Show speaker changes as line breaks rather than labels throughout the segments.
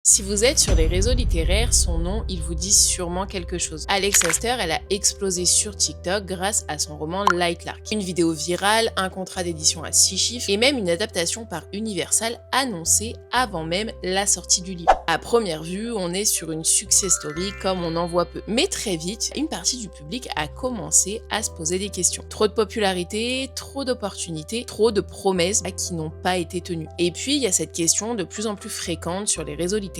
Si vous êtes sur les réseaux littéraires, son nom, il vous dit sûrement quelque chose. Alex Aster, elle a explosé sur TikTok grâce à son roman Light Lark. Une vidéo virale, un contrat d'édition à 6 chiffres et même une adaptation par Universal annoncée avant même la sortie du livre. À première vue, on est sur une success story comme on en voit peu. Mais très vite, une partie du public a commencé à se poser des questions. Trop de popularité, trop d'opportunités, trop de promesses qui n'ont pas été tenues. Et puis, il y a cette question de plus en plus fréquente sur les réseaux littéraires.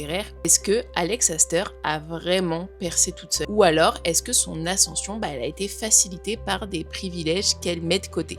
Est-ce que Alex Aster a vraiment percé toute seule? Ou alors, est-ce que son ascension, elle a été facilitée par des privilèges qu'elle met de côté?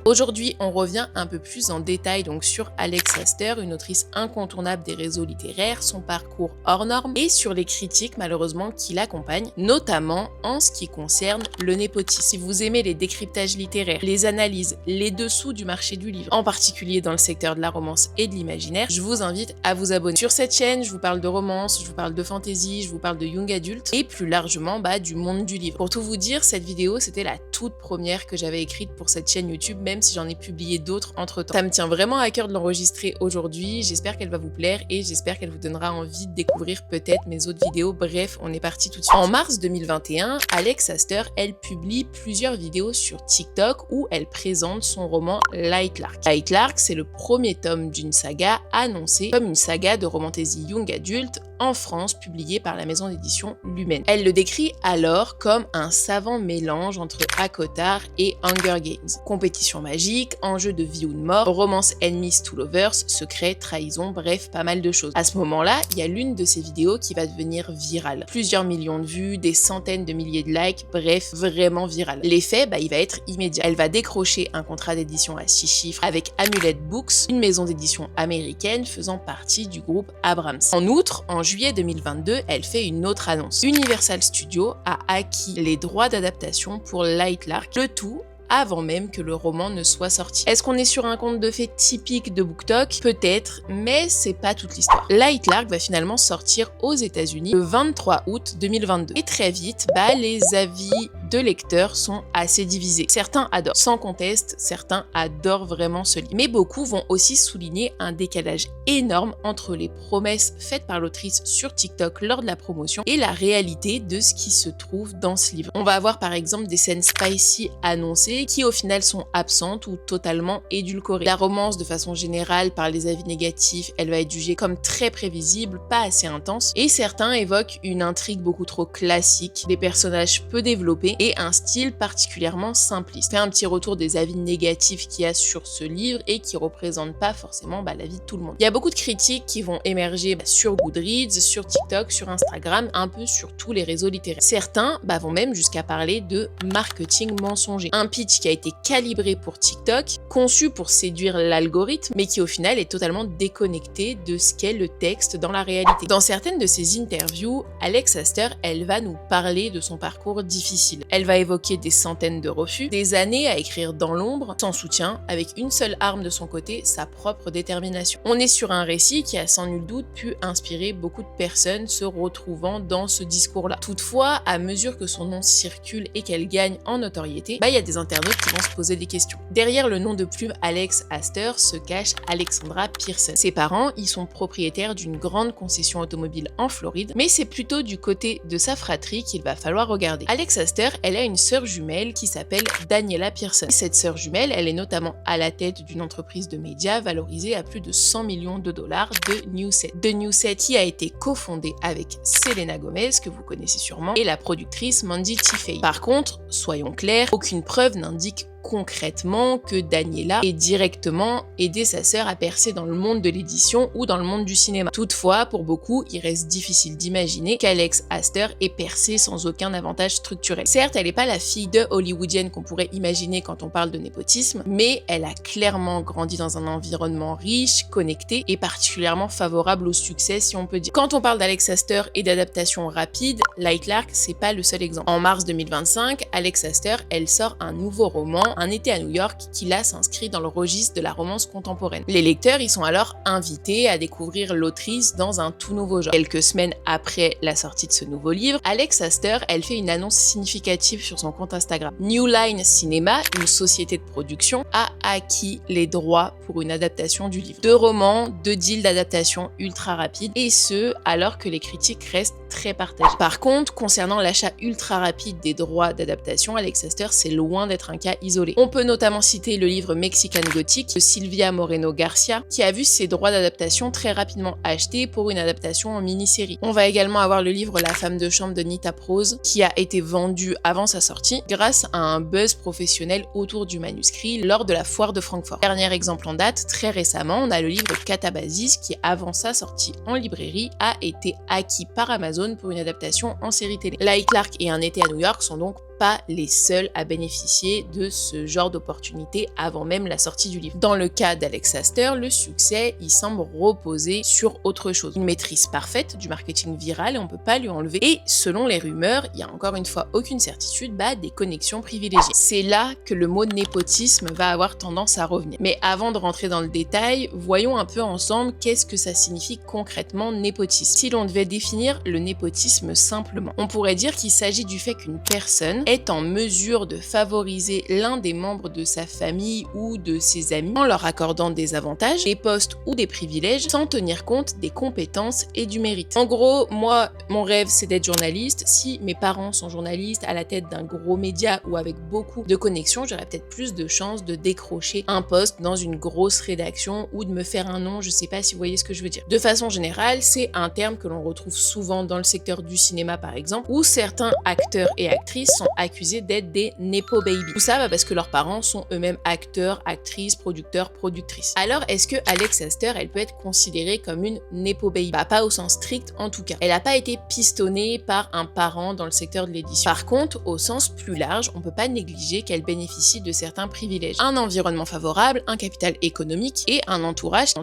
Aujourd'hui, on revient un peu plus en détail donc sur Alex Aster, une autrice incontournable des réseaux littéraires, son parcours hors norme et sur les critiques malheureusement qui l'accompagnent, notamment en ce qui concerne le népotisme. Si vous aimez les décryptages littéraires, les analyses, les dessous du marché du livre, en particulier dans le secteur de la romance et de l'imaginaire, je vous invite à vous abonner. Sur cette chaîne, je vous parle de romance, je vous parle de fantasy, je vous parle de young adult et plus largement du monde du livre. Pour tout vous dire, cette vidéo, c'était la toute première que j'avais écrite pour cette chaîne YouTube, même si j'en ai publié d'autres entre temps. Ça me tient vraiment à cœur de l'enregistrer aujourd'hui, j'espère qu'elle va vous plaire et j'espère qu'elle vous donnera envie de découvrir peut-être mes autres vidéos. Bref, on est parti tout de suite. En mars 2021, Alex Aster, elle publie plusieurs vidéos sur TikTok où elle présente son roman Light Lark. Light Lark, c'est le premier tome d'une saga annoncée comme une saga de romantasy young adulte en France, publiée par la maison d'édition Lumen. Elle le décrit alors comme un savant mélange entre ACOTAR et Hunger Games. Compétition magique, enjeu de vie ou de mort, romance enemies to lovers, secret, trahison, bref, pas mal de choses. À ce moment-là, il y a l'une de ces vidéos qui va devenir virale. Plusieurs millions de vues, des centaines de milliers de likes, bref, vraiment virale. L'effet, il va être immédiat. Elle va décrocher un contrat d'édition à 6 chiffres avec Amulet Books, une maison d'édition américaine faisant partie du groupe Abrams. En outre, en juillet 2022, elle fait une autre annonce. Universal Studios a acquis les droits d'adaptation pour Light Lark, le tout avant même que le roman ne soit sorti. Est-ce qu'on est sur un conte de fées typique de BookTok? Peut-être, mais c'est pas toute l'histoire. Light Lark va finalement sortir aux États-Unis le 23 août 2022. Et très vite, les avis de lecteurs sont assez divisés. Certains adorent, sans conteste, certains adorent vraiment ce livre. Mais beaucoup vont aussi souligner un décalage énorme entre les promesses faites par l'autrice sur TikTok lors de la promotion et la réalité de ce qui se trouve dans ce livre. On va avoir par exemple des scènes spicy annoncées qui au final sont absentes ou totalement édulcorées. La romance, de façon générale, par les avis négatifs, elle va être jugée comme très prévisible, pas assez intense, et certains évoquent une intrigue beaucoup trop classique, des personnages peu développés et un style particulièrement simpliste. Fait un petit retour des avis négatifs qu'il y a sur ce livre et qui représentent pas forcément l'avis de tout le monde. Il y a beaucoup de critiques qui vont émerger sur Goodreads, sur TikTok, sur Instagram, un peu sur tous les réseaux littéraires. Certains vont même jusqu'à parler de marketing mensonger. Un pitch qui a été calibré pour TikTok, conçu pour séduire l'algorithme, mais qui au final est totalement déconnecté de ce qu'est le texte dans la réalité. Dans certaines de ses interviews, Alex Aster, elle va nous parler de son parcours difficile. Elle va évoquer des centaines de refus, des années à écrire dans l'ombre, sans soutien, avec une seule arme de son côté, sa propre détermination. On est sur un récit qui a sans nul doute pu inspirer beaucoup de personnes se retrouvant dans ce discours-là. Toutefois, à mesure que son nom circule et qu'elle gagne en notoriété, il y a des internautes qui vont se poser des questions. Derrière le nom de plume Alex Aster se cache Alexandra Pearson. Ses parents, ils sont propriétaires d'une grande concession automobile en Floride, mais c'est plutôt du côté de sa fratrie qu'il va falloir regarder. Alex Aster, elle a une sœur jumelle qui s'appelle Daniela Pearson. Cette sœur jumelle, elle est notamment à la tête d'une entreprise de médias valorisée à plus de 100 millions de dollars de Newsset. De Newsset qui a été cofondée avec Selena Gomez, que vous connaissez sûrement, et la productrice Mandy Tiffey. Par contre, soyons clairs, aucune preuve n'indique concrètement que Daniela ait directement aidé sa sœur à percer dans le monde de l'édition ou dans le monde du cinéma. Toutefois, pour beaucoup, il reste difficile d'imaginer qu'Alex Aster ait percé sans aucun avantage structurel. Certes, elle n'est pas la fille de hollywoodienne qu'on pourrait imaginer quand on parle de népotisme, mais elle a clairement grandi dans un environnement riche, connecté et particulièrement favorable au succès, si on peut dire. Quand on parle d'Alex Aster et d'adaptation rapide, Light Lark, c'est pas le seul exemple. En mars 2025, Alex Aster, elle sort un nouveau roman dans Un été à New York qui là s'inscrit dans le registre de la romance contemporaine. Les lecteurs y sont alors invités à découvrir l'autrice dans un tout nouveau genre. Quelques semaines après la sortie de ce nouveau livre, Alex Aster, elle fait une annonce significative sur son compte Instagram. New Line Cinema, une société de production, a acquis les droits pour une adaptation du livre. 2 romans, 2 deals d'adaptation ultra rapides, et ce, alors que les critiques restent très partagées. Par contre, concernant l'achat ultra rapide des droits d'adaptation, Alex Aster, c'est loin d'être un cas isolé. On peut notamment citer le livre Mexican Gothic de Silvia Moreno Garcia, qui a vu ses droits d'adaptation très rapidement achetés pour une adaptation en mini-série. On va également avoir le livre La femme de chambre de Nita Prose, qui a été vendu avant sa sortie grâce à un buzz professionnel autour du manuscrit lors de la foire de Francfort. Dernier exemple en date, très récemment, on a le livre Catabasis qui, avant sa sortie en librairie, a été acquis par Amazon pour une adaptation en série télé. Lai Clark et Un été à New York sont donc pas les seuls à bénéficier de ce genre d'opportunité avant même la sortie du livre. Dans le cas d'Alex Aster, le succès, il semble reposer sur autre chose. Une maîtrise parfaite du marketing viral, et on peut pas lui enlever. Et selon les rumeurs, il y a encore une fois aucune certitude, des connexions privilégiées. C'est là que le mot népotisme va avoir tendance à revenir. Mais avant de rentrer dans le détail, voyons un peu ensemble qu'est-ce que ça signifie concrètement népotisme. Si l'on devait définir le népotisme simplement, on pourrait dire qu'il s'agit du fait qu'une personne est en mesure de favoriser l'un des membres de sa famille ou de ses amis en leur accordant des avantages, des postes ou des privilèges sans tenir compte des compétences et du mérite. En gros, moi, mon rêve, c'est d'être journaliste. Si mes parents sont journalistes à la tête d'un gros média ou avec beaucoup de connexions, j'aurais peut-être plus de chances de décrocher un poste dans une grosse rédaction ou de me faire un nom, je sais pas si vous voyez ce que je veux dire. De façon générale, c'est un terme que l'on retrouve souvent dans le secteur du cinéma par exemple, où certains acteurs et actrices sont accusés d'être des nepo baby. Tout ça parce que leurs parents sont eux-mêmes acteurs, actrices, producteurs, productrices. Alors, est-ce que Alex Aster, elle peut être considérée comme une nepo baby? Pas au sens strict en tout cas. Elle n'a pas été pistonnée par un parent dans le secteur de l'édition. Par contre, au sens plus large, on peut pas négliger qu'elle bénéficie de certains privilèges. Un environnement favorable, un capital économique et un entourage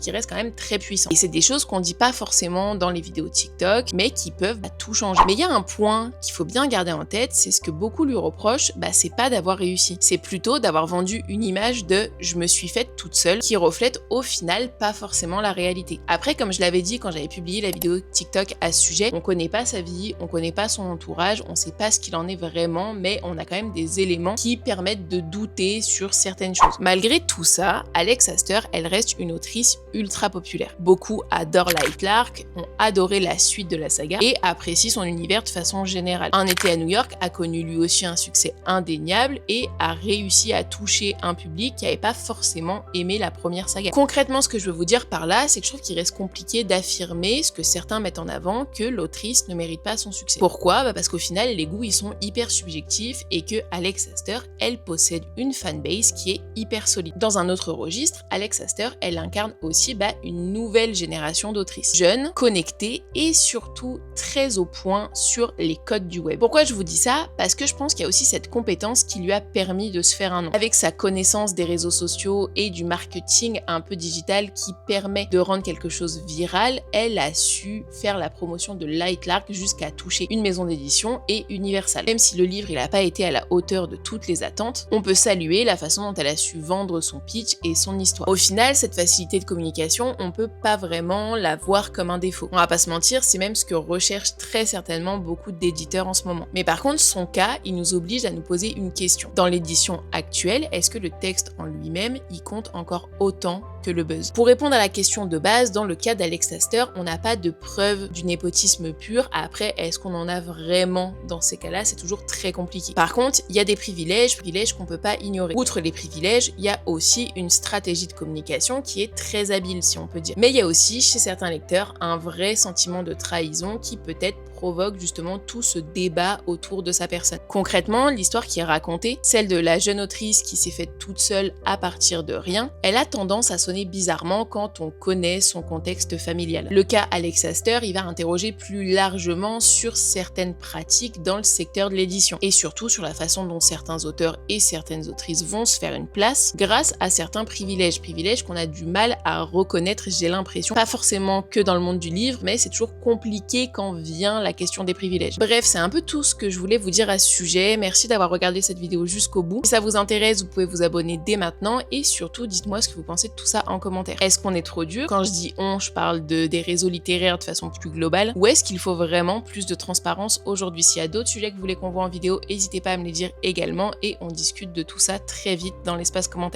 qui reste quand même très puissant. Et c'est des choses qu'on dit pas forcément dans les vidéos TikTok, mais qui peuvent tout changer. Mais il y a un point qu'il faut bien garder en tête, c'est ce que beaucoup lui reprochent, c'est pas d'avoir réussi. C'est plutôt d'avoir vendu une image de « je me suis faite toute seule » qui reflète au final pas forcément la réalité. Après, comme je l'avais dit quand j'avais publié la vidéo TikTok à ce sujet, on connaît pas sa vie, on connaît pas son entourage, on sait pas ce qu'il en est vraiment, mais on a quand même des éléments qui permettent de douter sur certaines choses. Malgré tout ça, Alex Aster, elle reste une autrice ultra populaire. Beaucoup adorent Lai Clark, ont adoré la suite de la saga et apprécient son univers de façon générale. Un été à New York a connu lui aussi un succès indéniable et a réussi à toucher un public qui n'avait pas forcément aimé la première saga. Concrètement, ce que je veux vous dire par là, c'est que je trouve qu'il reste compliqué d'affirmer ce que certains mettent en avant, que l'autrice ne mérite pas son succès. Pourquoi? Parce qu'au final, les goûts, ils sont hyper subjectifs et que Alex Aster, elle possède une fanbase qui est hyper solide. Dans un autre registre, Alex Aster, elle incarne aussi une nouvelle génération d'autrices, jeunes, connectées et surtout très au point sur les codes du web. Pourquoi je vous dis ça? Parce que je pense qu'il y a aussi cette compétence qui lui a permis de se faire un nom. Avec sa connaissance des réseaux sociaux et du marketing un peu digital qui permet de rendre quelque chose viral, elle a su faire la promotion de Lai Clark jusqu'à toucher une maison d'édition et Universal. Même si le livre il n'a pas été à la hauteur de toutes les attentes, on peut saluer la façon dont elle a su vendre son pitch et son histoire. Au final, cette facilité de communication, on peut pas vraiment la voir comme un défaut. On va pas se mentir, c'est même ce que recherchent très certainement beaucoup d'éditeurs en ce moment. Mais par contre, son cas, il nous oblige à nous poser une question. Dans l'édition actuelle, est-ce que le texte en lui-même, il compte encore autant que le buzz? Pour répondre à la question de base, dans le cas d'Alex Aster, on n'a pas de preuve du népotisme pur. Après, est-ce qu'on en a vraiment dans ces cas-là? C'est toujours très compliqué. Par contre, il y a des privilèges qu'on peut pas ignorer. Outre les privilèges, il y a aussi une stratégie de communication qui est très habile, si on peut dire. Mais il y a aussi, chez certains lecteurs, un vrai sentiment de trahison qui peut-être provoque justement tout ce débat autour de sa personne. Concrètement, l'histoire qui est racontée, celle de la jeune autrice qui s'est faite toute seule à partir de rien, elle a tendance à sonner bizarrement quand on connaît son contexte familial. Le cas Alex Aster, il va interroger plus largement sur certaines pratiques dans le secteur de l'édition et surtout sur la façon dont certains auteurs et certaines autrices vont se faire une place grâce à certains privilèges qu'on a du mal à reconnaître, j'ai l'impression, pas forcément que dans le monde du livre, mais c'est toujours compliqué quand vient la question des privilèges. Bref, c'est un peu tout ce que je voulais vous dire à ce sujet. Merci d'avoir regardé cette vidéo jusqu'au bout. Si ça vous intéresse, vous pouvez vous abonner dès maintenant et surtout dites-moi ce que vous pensez de tout ça en commentaire. Est-ce qu'on est trop dur? Quand je dis on, je parle des réseaux littéraires de façon plus globale, ou est-ce qu'il faut vraiment plus de transparence aujourd'hui? S'il y a d'autres sujets que vous voulez qu'on voit en vidéo, n'hésitez pas à me les dire également et on discute de tout ça très vite dans l'espace commentaire.